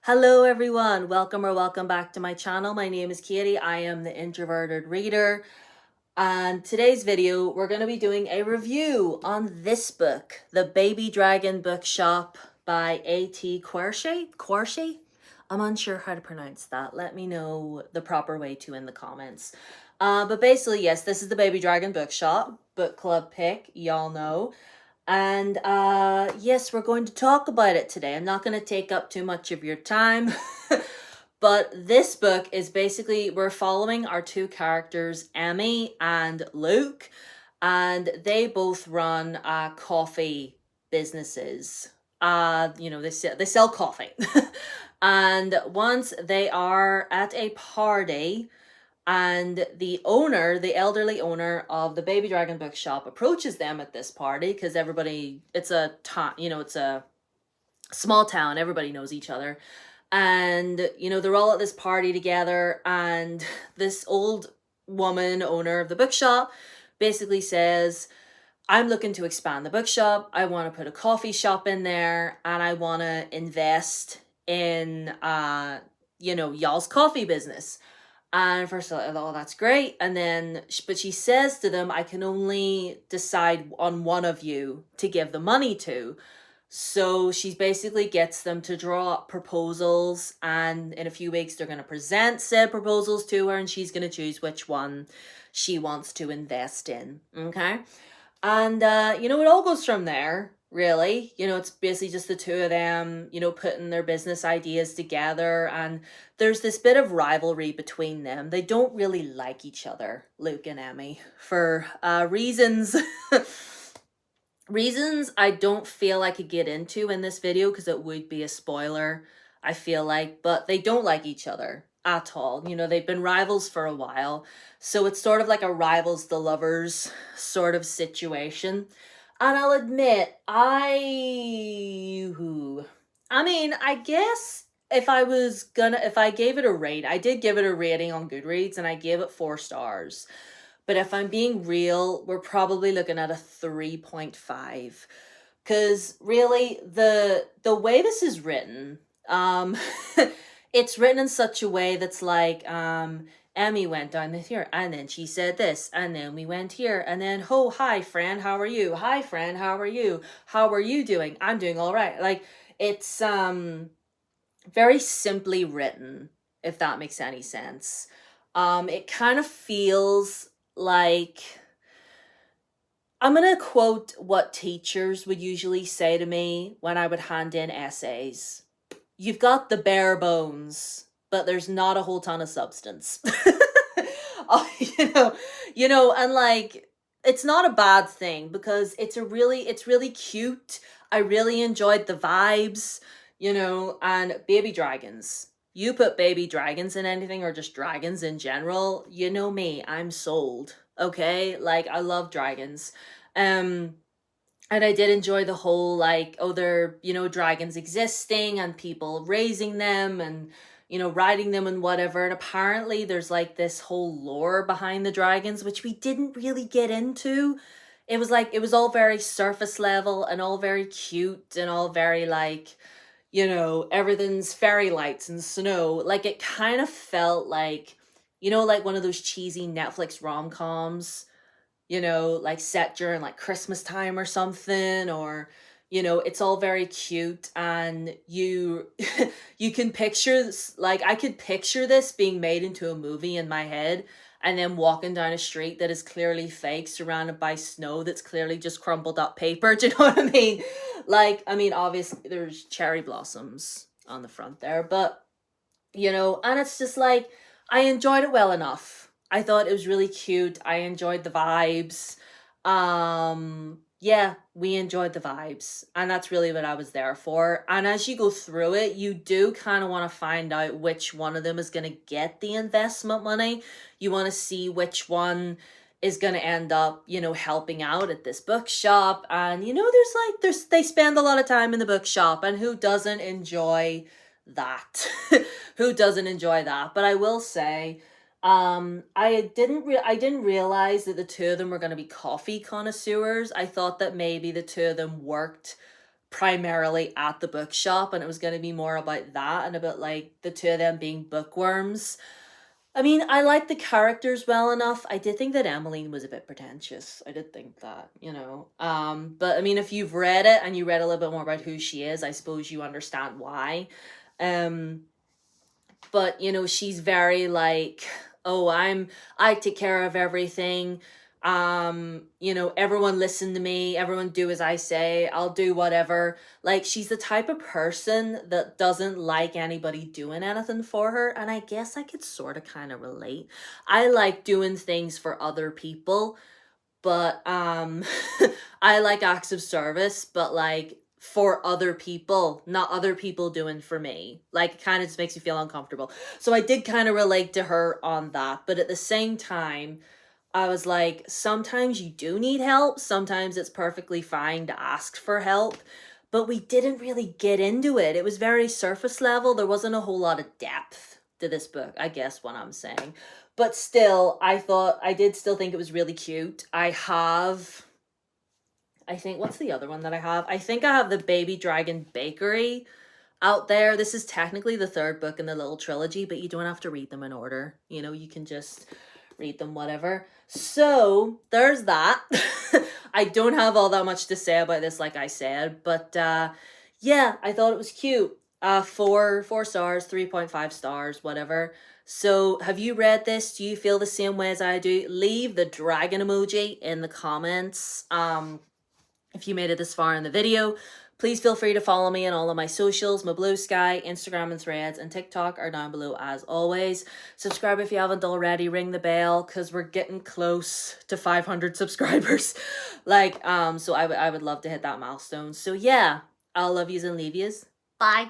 Hello everyone, welcome back to my channel. My name is Katie. I am the Introverted Reader. And today's video, we're going to be doing a review on this book, The Baby Dragon Bookshop by A.T. Qureshi. Qureshi? I'm unsure how to pronounce that. Let me know the proper way to in the comments. But basically, yes, this is The Baby Dragon Bookshop, book club pick, y'all know. And yes, we're going to talk about it today. I'm not going to take up too much of your time. But this book is basically, we're following our two characters, Emmy and Luke, and they both run coffee businesses. They sell coffee. And once they are at a party, and the owner, the elderly owner of the Baby Dragon Bookshop, approaches them at this party because it's a town, it's a small town, everybody knows each other. And, they're all at this party together, and this old woman, owner of the bookshop, basically says, I'm looking to expand the bookshop. I want to put a coffee shop in there, and I want to invest in, y'all's coffee business. And first I thought, oh, that's great. And then, but she says to them, I can only decide on one of you to give the money to. So she basically gets them to draw up proposals, and in a few weeks they're going to present said proposals to her, and she's going to choose which one she wants to invest in. Okay. And, it all goes from there, really. It's basically just the two of them, putting their business ideas together. And there's this bit of rivalry between them. They don't really like each other, Luke and Emmy, for reasons. Reasons I don't feel I could get into in this video because it would be a spoiler, I feel like. But they don't like each other at all. They've been rivals for a while. So it's sort of like a rivals to lovers sort of situation. And I'll admit, I guess if I gave it a rate, I did give it a rating on Goodreads and I gave it 4 stars. But if I'm being real, we're probably looking at a 3.5. Because really, the way this is written, it's written in such a way that's like, Emmy went down this here, and then she said this, and then we went here, and then, oh, hi, friend, how are you? Hi, friend, how are you? How are you doing? I'm doing all right. Like, it's very simply written, if that makes any sense. It kind of feels like, I'm going to quote what teachers would usually say to me when I would hand in essays. You've got the bare bones, but there's not a whole ton of substance. Oh, and like, it's not a bad thing because it's really cute. I really enjoyed the vibes, and baby dragons. You put baby dragons in anything or just dragons in general, you know me, I'm sold. Okay? Like, I love dragons. Um, and I did enjoy the whole, like, oh, they're, dragons existing and people raising them and, riding them and whatever. And apparently there's like this whole lore behind the dragons, which we didn't really get into. It was all very surface level and all very cute and all very like, everything's fairy lights and snow. Like, it kind of felt like, like one of those cheesy Netflix rom-coms, like set during like Christmas time or something, or, it's all very cute and you, you can picture this, like I could picture this being made into a movie in my head and then walking down a street that is clearly fake, surrounded by snow that's clearly just crumpled up paper. Do you know what I mean? Like, obviously there's cherry blossoms on the front there, but, and it's just like, I enjoyed it well enough. I thought it was really cute. I enjoyed the vibes. Yeah, we enjoyed the vibes, and that's really what I was there for. And as you go through it, you do kind of want to find out which one of them is going to get the investment money. You want to see which one is going to end up, helping out at this bookshop. And, they spend a lot of time in the bookshop, and who doesn't enjoy that? Who doesn't enjoy that? But I will say, I didn't realize that the two of them were going to be coffee connoisseurs. I thought that maybe the two of them worked primarily at the bookshop, and it was going to be more about that and about like the two of them being bookworms. I mean, I like the characters well enough. I did think that Emmeline was a bit pretentious. I did think that, you know. But I mean, if you've read it and you read a little bit more about who she is, I suppose you understand why. Um, but you know, she's very like, oh, I take care of everything. You know, everyone listen to me, everyone do as I say, I'll do whatever. Like, she's the type of person that doesn't like anybody doing anything for her, and I guess I could sort of kind of relate. I like doing things for other people, but I like acts of service, but like for other people, not other people doing for me. Like, it kind of just makes me feel uncomfortable. So I did kind of relate to her on that, but at the same time, I was like, sometimes you do need help. Sometimes it's perfectly fine to ask for help. But we didn't really get into it. It was very surface level. There wasn't a whole lot of depth to this book, I guess what I'm saying. But still, I did still think it was really cute. I think, what's the other one that I have? I think I have the Baby Dragon Bakery out there. This is technically the third book in the little trilogy, but you don't have to read them in order. You know, you can just read them, whatever. So there's that. I don't have all that much to say about this, like I said, but yeah, I thought it was cute. Four stars, 3.5 stars, whatever. So have you read this? Do you feel the same way as I do? Leave the dragon emoji in the comments. If you made it this far in the video. Please feel free to follow me on all of my socials. My Blue Sky, Instagram and Threads, and TikTok are down below as always. Subscribe if you haven't already. Ring the bell because we're getting close to 500 subscribers. So I would love to hit that milestone. So yeah, I'll love yous and leave yous. Bye.